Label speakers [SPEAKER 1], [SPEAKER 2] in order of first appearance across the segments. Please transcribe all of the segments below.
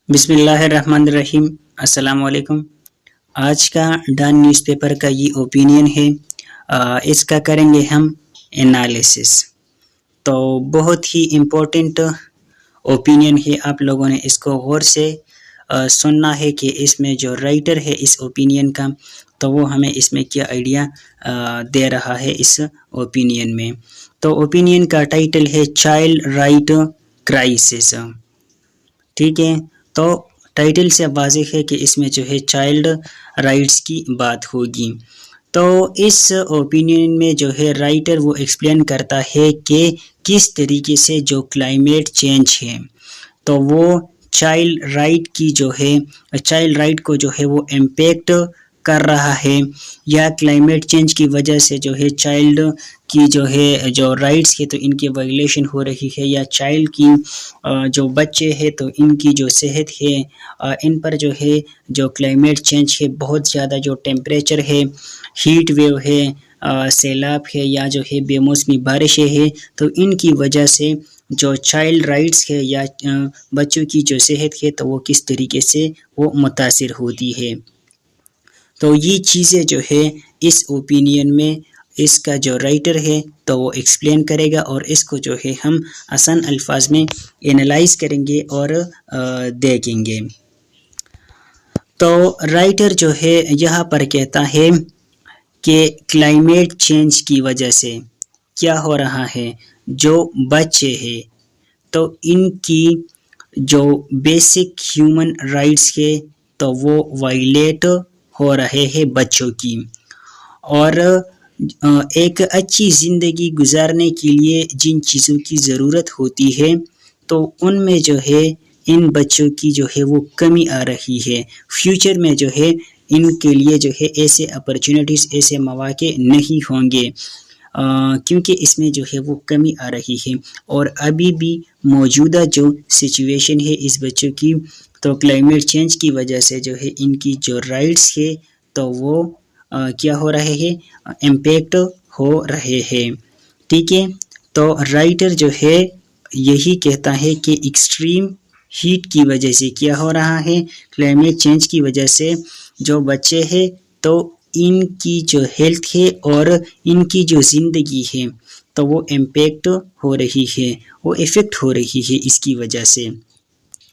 [SPEAKER 1] بسم اللہ الرحمن الرحیم۔ السلام علیکم۔ آج کا ڈان نیوز پیپر کا یہ اوپینین ہے، اس کا کریں گے ہم انالیسس۔ تو بہت ہی امپورٹنٹ اوپینین ہے، آپ لوگوں نے اس کو غور سے سننا ہے کہ اس میں جو رائٹر ہے اس اوپینین کا، تو وہ ہمیں اس میں کیا آئیڈیا دے رہا ہے اس اوپینین میں۔ تو اوپینین کا ٹائٹل ہے چائلڈ رائٹ کرائسس، ٹھیک ہے۔ تو ٹائٹل سے واضح ہے کہ اس میں جو ہے چائلڈ رائٹس کی بات ہوگی۔ تو اس اوپینین میں جو ہے رائٹر وہ ایکسپلین کرتا ہے کہ کس طریقے سے جو کلائمیٹ چینج ہے تو وہ چائلڈ رائٹ کی جو ہے چائلڈ رائٹ کو جو ہے وہ امپیکٹ کر رہا ہے، یا کلائمیٹ چینج کی وجہ سے جو ہے چائلڈ کی جو ہے جو رائٹس ہے تو ان کی وائلیشن ہو رہی ہے، یا چائلڈ کی جو بچے ہیں تو ان کی جو صحت ہے ان پر جو ہے جو کلائمیٹ چینج ہے، بہت زیادہ جو ٹیمپریچر ہے، ہیٹ ویو ہے، سیلاب ہے، یا جو ہے بے موسمی بارشیں ہے، تو ان کی وجہ سے جو چائلڈ رائٹس ہے یا بچوں کی جو صحت ہے تو وہ کس طریقے سے وہ متاثر ہوتی ہے۔ تو یہ چیزیں جو ہے اس اوپینین میں اس کا جو رائٹر ہے تو وہ ایکسپلین کرے گا، اور اس کو جو ہے ہم آسان الفاظ میں انالائز کریں گے اور دیکھیں گے۔ تو رائٹر جو ہے یہاں پر کہتا ہے کہ کلائمیٹ چینج کی وجہ سے کیا ہو رہا ہے، جو بچے ہیں تو ان کی جو بیسک ہیومن رائٹس ہے تو وہ وائلیٹ ہو رہے ہیں بچوں کی، اور ایک اچھی زندگی گزارنے کے لیے جن چیزوں کی ضرورت ہوتی ہے تو ان میں جو ہے ان بچوں کی جو ہے وہ کمی آ رہی ہے۔ فیوچر میں جو ہے ان کے لیے جو ہے ایسے اپرچونٹیز، ایسے مواقع نہیں ہوں گے، کیونکہ اس میں جو ہے وہ کمی آ رہی ہے۔ اور ابھی بھی موجودہ جو سچویشن ہے اس بچوں کی، تو کلائمیٹ چینج کی وجہ سے جو ہے ان کی جو رائٹس ہے تو وہ کیا ہو رہے ہیں، امپیکٹ ہو رہے ہیں، ٹھیک ہے۔ تو رائٹر جو ہے یہی کہتا ہے کہ ایکسٹریم ہیٹ کی وجہ سے کیا ہو رہا ہے، کلائمیٹ چینج کی وجہ سے جو بچے ہیں تو ان کی جو ہیلتھ ہے اور ان کی جو زندگی ہے تو وہ امپیکٹ ہو رہی ہے، وہ افیکٹ ہو رہی ہے اس کی وجہ سے،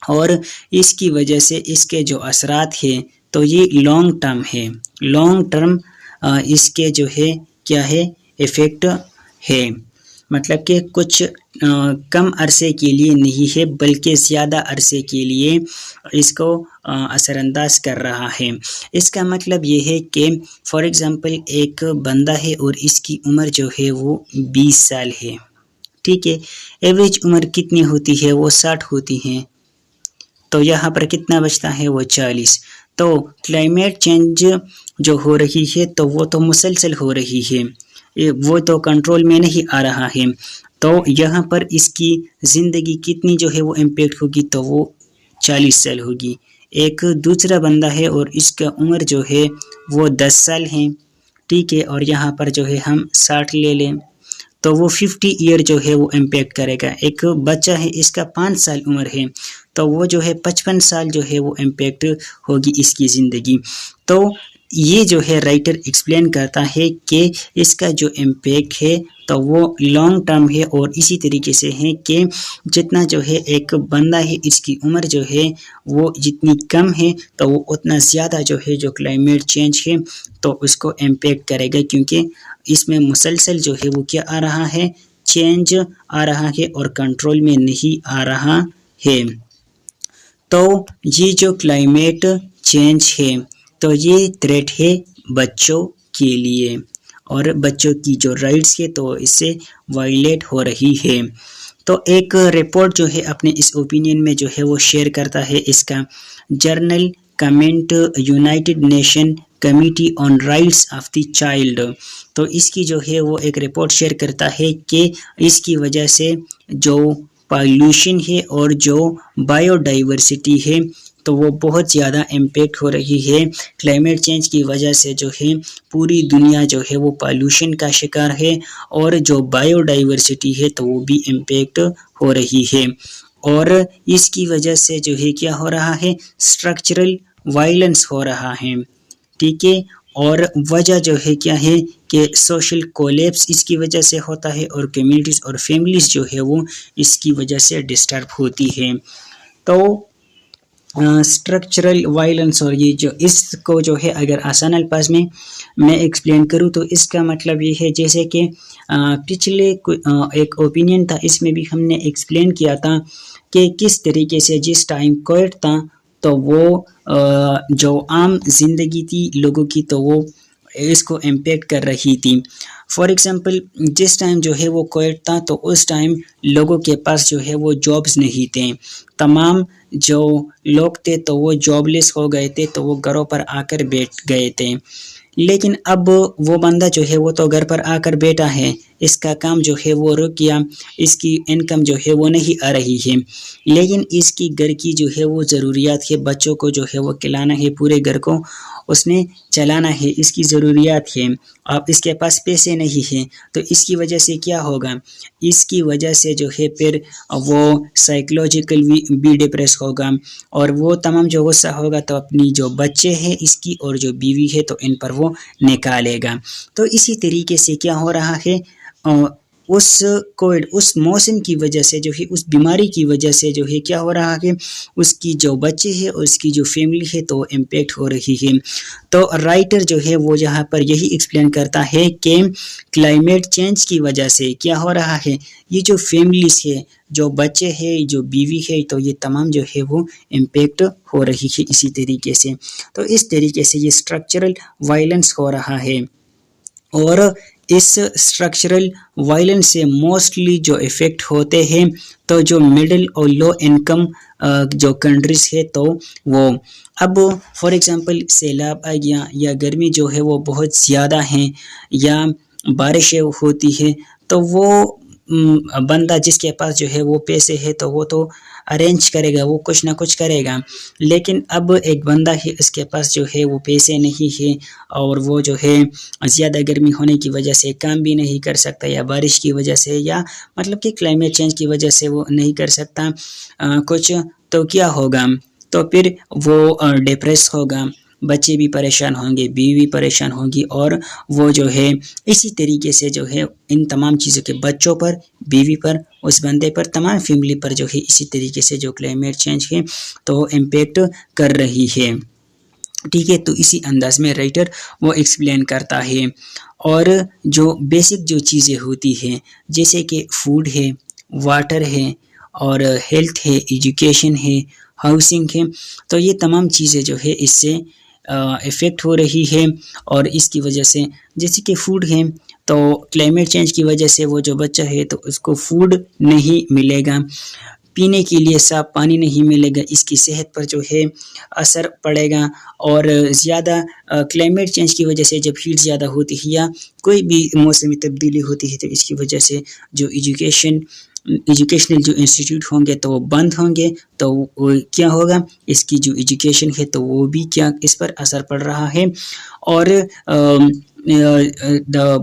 [SPEAKER 1] اور اس کی وجہ سے اس کے جو اثرات ہیں تو یہ لانگ ٹرم ہے، لانگ ٹرم اس کے جو ہے کیا ہے، افیکٹ ہے، مطلب کہ کچھ کم عرصے کے لیے نہیں ہے بلکہ زیادہ عرصے کے لیے اس کو اثر انداز کر رہا ہے۔ اس کا مطلب یہ ہے کہ فار ایگزامپل ایک بندہ ہے اور اس کی عمر جو ہے وہ 20 سال ہے، ٹھیک ہے، ایوریج عمر کتنی ہوتی ہے، وہ 60 ہوتی ہے، تو یہاں پر کتنا بچتا ہے، وہ 40۔ تو کلائمیٹ چینج جو ہو رہی ہے تو وہ تو مسلسل ہو رہی ہے، وہ تو کنٹرول میں نہیں آ رہا ہے، تو یہاں پر اس کی زندگی کتنی جو ہے وہ امپیکٹ ہوگی، تو وہ 40 سال ہوگی۔ ایک دوسرا بندہ ہے اور اس کا عمر جو ہے وہ 10 سال ہے، ٹھیک ہے، اور یہاں پر جو ہے ہم 60 لے لیں تو وہ 50 ایئر جو ہے وہ امپیکٹ کرے گا۔ ایک بچہ ہے، اس کا 5 سال عمر ہے تو وہ جو ہے 55 سال جو ہے وہ امپیکٹ ہوگی اس کی زندگی۔ تو یہ جو ہے رائٹر ایکسپلین کرتا ہے کہ اس کا جو امپیکٹ ہے تو وہ لانگ ٹرم ہے، اور اسی طریقے سے ہے کہ جتنا جو ہے ایک بندہ ہے اس کی عمر جو ہے وہ جتنی کم ہے تو وہ اتنا زیادہ جو ہے جو کلائمیٹ چینج ہے تو اس کو امپیکٹ کرے گا، کیونکہ اس میں مسلسل جو ہے وہ کیا آ رہا ہے، چینج آ رہا ہے اور کنٹرول میں نہیں آ رہا ہے۔ تو یہ جو کلائمیٹ چینج ہے تو یہ تھریٹ ہے بچوں کے لیے، اور بچوں کی جو رائٹس ہے تو اس سے وائلیٹ ہو رہی ہے۔ تو ایک رپورٹ جو ہے اپنے اس اوپینین میں جو ہے وہ شیئر کرتا ہے، اس کا general comment United Nation committee on rights of the child, تو اس کی جو ہے وہ ایک رپورٹ شیئر کرتا ہے کہ اس کی وجہ سے جو پالوشن ہے اور جو بایو ڈائیورسٹی ہے تو وہ بہت زیادہ امپیکٹ ہو رہی ہے۔ کلائمیٹ چینج کی وجہ سے جو ہے پوری دنیا جو ہے وہ پالوشن کا شکار ہے، اور جو بایو ڈائیورسٹی ہے تو وہ بھی امپیکٹ ہو رہی ہے، اور اس کی وجہ سے جو ہے کیا ہو رہا ہے، اسٹرکچرل وائلنس ہو رہا ہے، ٹھیک ہے۔ اور وجہ جو ہے کیا ہے کہ سوشل کولیپس اس کی وجہ سے ہوتا ہے، اور کمیونٹیز اور فیملیز جو ہے وہ اس کی وجہ سے ڈسٹرب ہوتی ہے۔ تو اسٹرکچرل وائلنس، اور یہ جو اس کو جو ہے اگر آسان الفاظ میں ایکسپلین کروں تو اس کا مطلب یہ ہے، جیسے کہ پچھلے ایک اوپینین تھا، اس میں بھی ہم نے ایکسپلین کیا تھا کہ کس طریقے سے جس ٹائم کووڈ تھا تو وہ جو عام زندگی تھی لوگوں کی تو وہ اس کو امپیکٹ کر رہی تھی۔ فار ایگزامپل جس ٹائم جو ہے وہ کووڈ تھا تو اس ٹائم لوگوں کے پاس جو ہے وہ جابز نہیں تھے، تمام جو لوگ تھے تو وہ جاب لیس ہو گئے تھے، تو وہ گھروں پر آ کر بیٹھ گئے تھے۔ لیکن اب وہ بندہ جو ہے وہ تو گھر پر آ کر بیٹھا ہے، اس کا کام جو ہے وہ رک گیا، اس کی انکم جو ہے وہ نہیں آ رہی ہے، لیکن اس کی گھر کی جو ہے وہ ضروریات ہے، بچوں کو جو ہے وہ کھلانا ہے، پورے گھر کو اس نے چلانا ہے، اس کی ضروریات ہے، اب اس کے پاس پیسے نہیں ہیں، تو اس کی وجہ سے کیا ہوگا، اس کی وجہ سے جو ہے پھر وہ سائیکولوجیکل بھی ڈپریس ہوگا، اور وہ تمام جو غصہ ہوگا تو اپنی جو بچے ہیں اس کی اور جو بیوی ہے تو ان پر وہ نکالے گا۔ تو اسی طریقے سے کیا ہو رہا ہے، اس کووڈ، اس موسم کی وجہ سے جو ہے، اس بیماری کی وجہ سے جو ہے کیا ہو رہا ہے، اس کی جو بچے ہے اور اس کی جو فیملی ہے تو امپیکٹ ہو رہی ہے۔ تو رائٹر جو ہے وہ یہاں پر یہی ایکسپلین کرتا ہے کہ کلائمیٹ چینج کی وجہ سے کیا ہو رہا ہے، یہ جو فیملیز ہے، جو بچے ہیں، جو بیوی ہے، تو یہ تمام جو ہے وہ امپیکٹ ہو رہی ہے اسی طریقے سے۔ تو اس طریقے سے یہ اسٹرکچرل وائلنس ہو رہا ہے، اور اس اسٹرکچرل وائلنس سے موسٹلی جو افیکٹ ہوتے ہیں تو جو مڈل اور لو انکم جو کنٹریز ہے تو وہ اب فار ایگزامپل سیلاب آ گیا، یا گرمی جو ہے وہ بہت زیادہ ہیں، یا بارشیں ہوتی ہے، تو وہ بندہ جس کے پاس جو ہے وہ پیسے ہے تو وہ تو ارینج کرے گا، وہ کچھ نہ کچھ کرے گا، لیکن اب ایک بندہ ہے اس کے پاس جو ہے وہ پیسے نہیں ہے، اور وہ جو ہے زیادہ گرمی ہونے کی وجہ سے کام بھی نہیں کر سکتا، یا بارش کی وجہ سے، یا مطلب کہ کلائمیٹ چینج کی وجہ سے وہ نہیں کر سکتا کچھ، تو کیا ہوگا، تو پھر وہ ڈپریس ہوگا، بچے بھی پریشان ہوں گے، بیوی پریشان ہوگی، اور وہ جو ہے اسی طریقے سے جو ہے ان تمام چیزوں کے بچوں پر، بیوی پر، اس بندے پر، تمام فیملی پر جو ہے اسی طریقے سے جو کلائمیٹ چینج ہے تو امپیکٹ کر رہی ہے، ٹھیک ہے۔ تو اسی انداز میں رائٹر وہ ایکسپلین کرتا ہے، اور جو بیسک جو چیزیں ہوتی ہیں جیسے کہ فوڈ ہے، واٹر ہے، اور ہیلتھ ہے، ایجوکیشن ہے، ہاؤسنگ ہے، تو یہ تمام چیزیں جو ہے اس سے افیکٹ ہو رہی ہے، اور اس کی وجہ سے جیسے کہ فوڈ ہے تو کلائمیٹ چینج کی وجہ سے وہ جو بچہ ہے تو اس کو فوڈ نہیں ملے گا، پینے کے لیے صاف پانی نہیں ملے گا، اس کی صحت پر جو ہے اثر پڑے گا، اور زیادہ کلائمیٹ چینج کی وجہ سے جب ہیٹ زیادہ ہوتی ہے یا کوئی بھی موسمی تبدیلی ہوتی ہے تو اس کی وجہ سے جو ایجوکیشنل جو انسٹیٹیوٹ ہوں گے تو وہ بند ہوں گے، تو کیا ہوگا، اس کی جو ایجوکیشن ہے تو وہ بھی کیا اس پر اثر پڑ رہا ہے، اور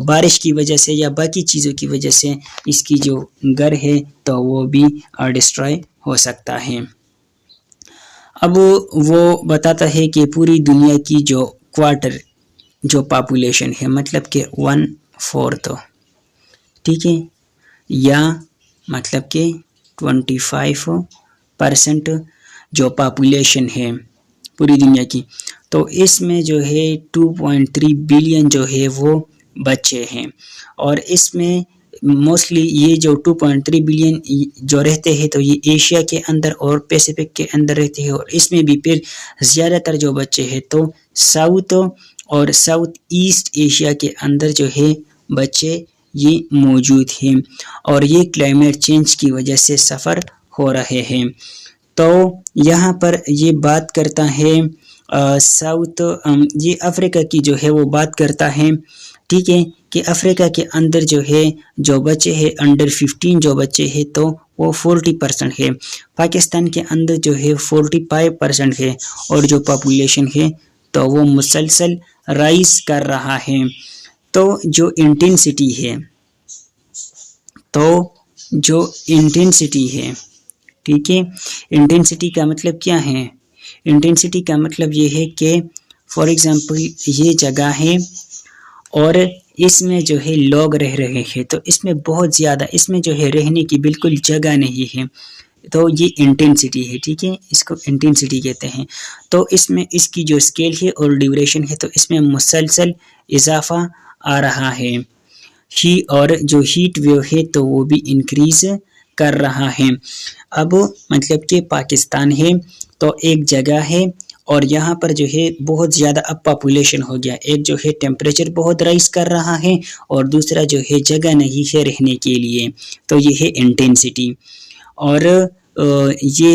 [SPEAKER 1] بارش کی وجہ سے یا باقی چیزوں کی وجہ سے اس کی جو گھر ہے تو وہ بھی ڈسٹرائے ہو سکتا ہے۔ اب وہ بتاتا ہے کہ پوری دنیا کی جو کوارٹر جو پاپولیشن ہے، مطلب کہ 1/4، ٹھیک ہے، یا مطلب کہ 25% جو پاپولیشن ہے پوری دنیا کی، تو اس میں جو ہے 2.3 بلین جو ہے وہ بچے ہیں، اور اس میں موسٹلی یہ جو 2.3 بلین جو رہتے ہیں تو یہ ایشیا کے اندر اور پیسیفک کے اندر رہتے ہیں، اور اس میں بھی پھر زیادہ تر جو بچے ہیں تو ساؤتھ اور ساؤتھ ایسٹ ایشیا کے اندر جو ہے بچے یہ موجود ہیں، اور یہ کلائمیٹ چینج کی وجہ سے سفر ہو رہے ہیں۔ تو یہاں پر یہ بات کرتا ہے ساؤتھ، یہ افریقہ کی جو ہے وہ بات کرتا ہے، ٹھیک ہے، کہ افریقہ کے اندر جو ہے جو بچے ہیں انڈر 15 جو بچے ہیں تو وہ 40% ہے، پاکستان کے اندر جو ہے 45% ہے، اور جو پاپولیشن ہے تو وہ مسلسل رائز کر رہا ہے۔ تو جو انٹینسٹی ہے ٹھیک ہے. انٹینسٹی کا مطلب کیا ہے؟ انٹینسٹی کا مطلب یہ ہے کہ فار ایگزامپل یہ جگہ ہے اور اس میں جو ہے لوگ رہ رہے ہیں، تو اس میں بہت زیادہ، اس میں جو ہے رہنے کی بالکل جگہ نہیں ہے، تو یہ انٹینسٹی ہے. ٹھیک ہے، اس کو انٹینسٹی کہتے ہیں. تو اس میں اس کی جو اسکیل ہے اور ڈیوریشن ہے، تو اس میں مسلسل اضافہ آ رہا ہے. اور جو ہیٹ ویو ہے تو وہ بھی انکریز کر رہا ہے. اب مطلب کہ پاکستان ہے تو ایک جگہ ہے اور یہاں پر جو ہے بہت زیادہ اب پاپولیشن ہو گیا. ایک جو ہے ٹیمپریچر بہت رائز کر رہا ہے اور دوسرا جو ہے جگہ نہیں ہے رہنے کے لیے، تو یہ ہے انٹینسٹی. اور یہ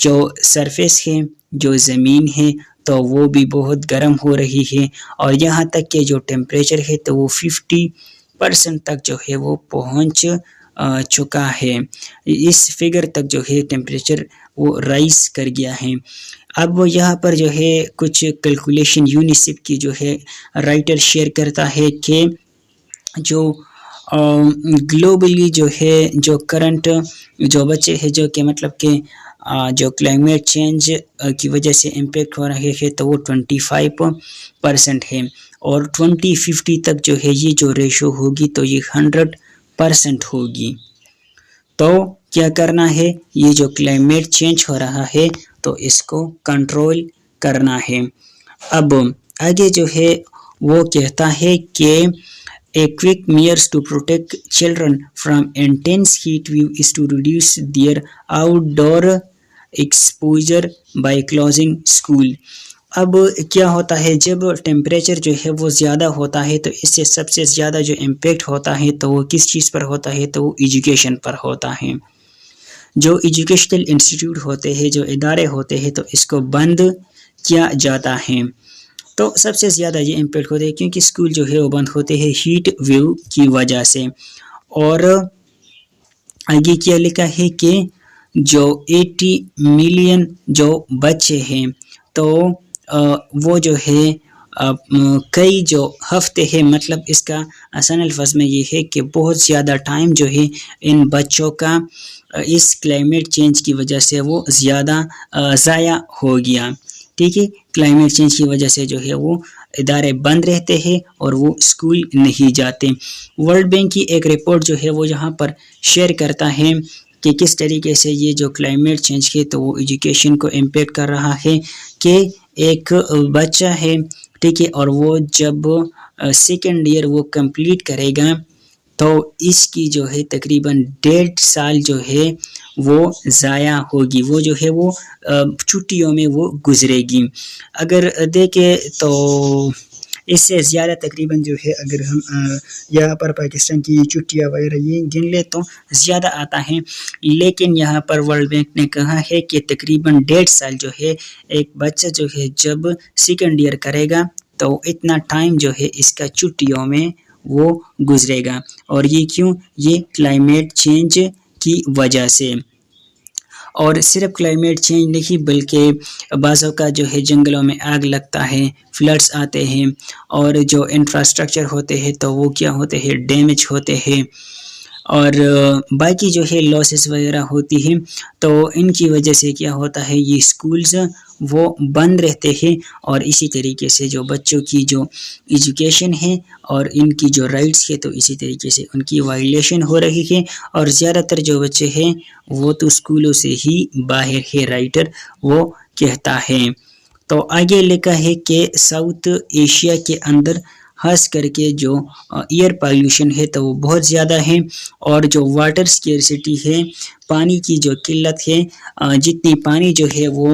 [SPEAKER 1] جو سرفیس ہے، جو زمین ہے، تو وہ بھی بہت گرم ہو رہی ہے اور یہاں تک کہ جو ٹیمپریچر ہے تو وہ 50% تک جو ہے وہ پہنچ چکا ہے. اس فگر تک جو ہے ٹیمپریچر وہ رائز کر گیا ہے. اب یہاں پر جو ہے کچھ کیلکولیشن یونیسیف کی جو ہے رائٹر شیئر کرتا ہے کہ جو گلوبلی جو ہے جو کرنٹ جو بچے ہیں جو کہ مطلب کہ جو کلائمیٹ چینج کی وجہ سے امپیکٹ ہو رہے ہیں، تو وہ 25% ہے اور 2050 تک جو ہے یہ جو ریشو ہوگی تو یہ 100% ہوگی. تو کیا کرنا ہے؟ یہ جو کلائمیٹ چینج ہو رہا ہے تو اس کو کنٹرول کرنا ہے. اب آگے جو ہے وہ کہتا ہے کہ A quick measures to protect children from intense heat wave is to reduce their outdoor exposure by closing school. اب کیا ہوتا ہے جب ٹیمپریچر جو ہے وہ زیادہ ہوتا ہے تو اس سے سب سے زیادہ جو امپیکٹ ہوتا ہے تو وہ کس چیز پر ہوتا ہے؟ تو وہ ایجوکیشن پر ہوتا ہے. جو ایجوکیشنل انسٹیٹیوٹ ہوتے ہیں، جو ادارے ہوتے ہیں، تو اس کو بند کیا جاتا ہے. تو سب سے زیادہ یہ امپیکٹ ہوتے ہیں کیونکہ اسکول جو ہے وہ بند ہوتے ہیں ہیٹ ویو کی وجہ سے. اور آگے کیا لکھا ہے کہ جو 80 ملین جو بچے ہیں تو وہ جو ہے کئی جو ہفتے ہیں، مطلب اس کا آسان الفاظ میں یہ ہے کہ بہت زیادہ ٹائم جو ہے ان بچوں کا اس کلائمیٹ چینج کی وجہ سے وہ زیادہ ضائع ہو گیا. ٹھیک ہے، کلائمیٹ چینج کی وجہ سے جو ہے وہ ادارے بند رہتے ہیں اور وہ اسکول نہیں جاتے. ورلڈ بینک کی ایک رپورٹ جو ہے وہ یہاں پر شیئر کرتا ہے کہ کس طریقے سے یہ جو کلائمیٹ چینج ہے تو وہ ایجوکیشن کو امپیکٹ کر رہا ہے. کہ ایک بچہ ہے، ٹھیک ہے، اور وہ جب سیکنڈ ایئر وہ کمپلیٹ کرے گا تو اس کی جو ہے تقریباً 1.5 سال جو ہے وہ ضائع ہوگی، وہ جو ہے وہ چھٹیوں میں وہ گزرے گی. اگر دیکھیں تو اس سے زیادہ تقریباً جو ہے اگر ہم یہاں پر پاکستان کی چھٹیاں وغیرہ یہ گن لے تو زیادہ آتا ہے، لیکن یہاں پر ورلڈ بینک نے کہا ہے کہ تقریباً 1.5 سال جو ہے ایک بچہ جو ہے جب سیکنڈ ایئر کرے گا تو اتنا ٹائم جو ہے اس کا چھٹیوں میں وہ گزرے گا. اور یہ کیوں؟ یہ کلائمیٹ چینج کی وجہ سے. اور صرف کلائمیٹ چینج نہیں بلکہ بعض اوقات جو ہے جنگلوں میں آگ لگتا ہے، فلڈز آتے ہیں اور جو انفراسٹرکچر ہوتے ہیں تو وہ کیا ہوتے ہیں؟ ڈیمیج ہوتے ہیں اور باقی جو ہے لاسز وغیرہ ہوتی ہیں. تو ان کی وجہ سے کیا ہوتا ہے؟ یہ سکولز وہ بند رہتے ہیں اور اسی طریقے سے جو بچوں کی جو ایجوکیشن ہے اور ان کی جو رائٹس ہے تو اسی طریقے سے ان کی وائلیشن ہو رہی ہے. اور زیادہ تر جو بچے ہیں وہ تو اسکولوں سے ہی باہر ہے، رائٹر وہ کہتا ہے. تو آگے لکھا ہے کہ ساؤتھ ایشیا کے اندر خاص کر کے جو ایئر پالیوشن ہے تو وہ بہت زیادہ ہے اور جو واٹر سکیرسٹی ہے، پانی کی جو قلت ہے، جتنی پانی جو ہے وہ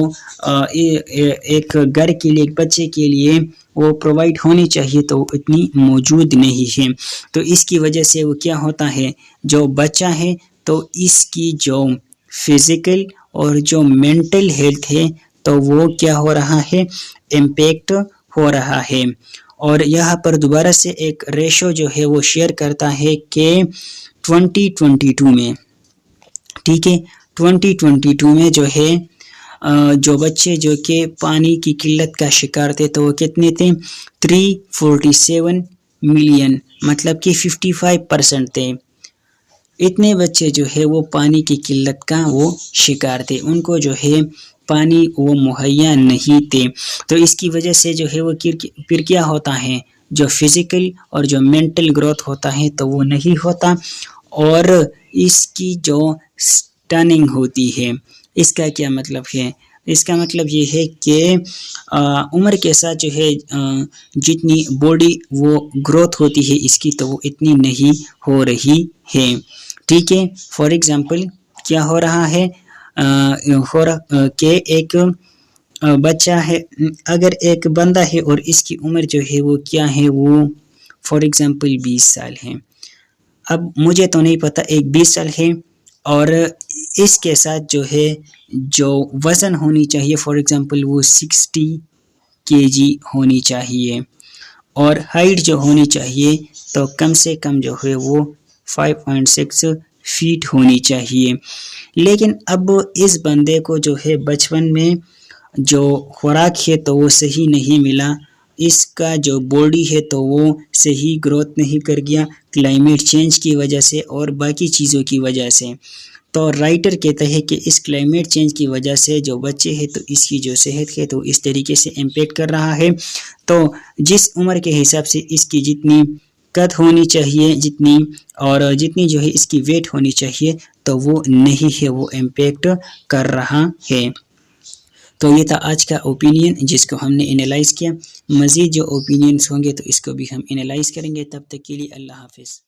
[SPEAKER 1] ایک گھر کے لیے، ایک بچے کے لیے وہ پرووائڈ ہونی چاہیے تو اتنی موجود نہیں ہے. تو اس کی وجہ سے وہ کیا ہوتا ہے؟ جو بچہ ہے تو اس کی جو فزیکل اور جو مینٹل ہیلتھ ہے تو وہ کیا ہو رہا ہے؟ امپیکٹ ہو رہا ہے. اور یہاں پر دوبارہ سے ایک ریشو جو ہے وہ شیئر کرتا ہے کہ 2022 میں، ٹھیک ہے، 2022 میں جو ہے جو بچے جو کہ پانی کی قلت کا شکار تھے تو وہ کتنے تھے؟ 347 ملین، مطلب کہ 55% تھے. اتنے بچے جو ہے وہ پانی کی قلت کا وہ شکار تھے، ان کو جو ہے پانی وہ مہیا نہیں تھے۔ تو اس کی وجہ سے جو ہے وہ پھر کیا ہوتا ہے، جو فزیکل اور جو مینٹل گروتھ ہوتا ہے تو وہ نہیں ہوتا، اور اس کی جو سٹننگ ہوتی ہے، اس کا کیا مطلب ہے، اس کا مطلب یہ ہے کہ عمر کے ساتھ جو ہے جتنی باڈی وہ گروتھ ہوتی ہے اس کی تو وہ اتنی نہیں ہو رہی ہے، ٹھیک ہے۔ فار ایگزامپل کیا ہو رہا ہے کہ ایک بچہ ہے، اگر ایک بندہ ہے اور اس کی عمر جو ہے وہ کیا ہے، وہ فار ایگزامپل 20 سال ہے، اب مجھے تو نہیں پتا ایک 20 سال ہے، اور اس کے ساتھ جو ہے جو وزن ہونی چاہیے فار ایگزامپل وہ 60 kg ہونی چاہیے، اور ہائٹ جو ہونی چاہیے تو کم سے کم جو ہے وہ 5.6 فیٹ ہونی چاہیے۔ لیکن اب اس بندے کو جو ہے بچپن میں جو خوراک ہے تو وہ صحیح نہیں ملا، اس کا جو باڈی ہے تو وہ صحیح گروتھ نہیں کر گیا کلائمیٹ چینج کی وجہ سے اور باقی چیزوں کی وجہ سے۔ تو رائٹر کہتا ہے کہ اس کلائمیٹ چینج کی وجہ سے جو بچے ہیں تو اس کی جو صحت ہے تو اس طریقے سے امپیکٹ کر رہا ہے، تو جس عمر کے حساب سے اس کی جتنی قد ہونی چاہیے، جتنی اور جتنی جو ہے اس کی ویٹ ہونی چاہیے تو وہ نہیں ہے، وہ امپیکٹ کر رہا ہے۔ تو یہ تھا آج کا اوپینین جس کو ہم نے انالائز کیا، مزید جو اوپینینز ہوں گے تو اس کو بھی ہم انالائز کریں گے، تب تک کے لیے اللہ حافظ۔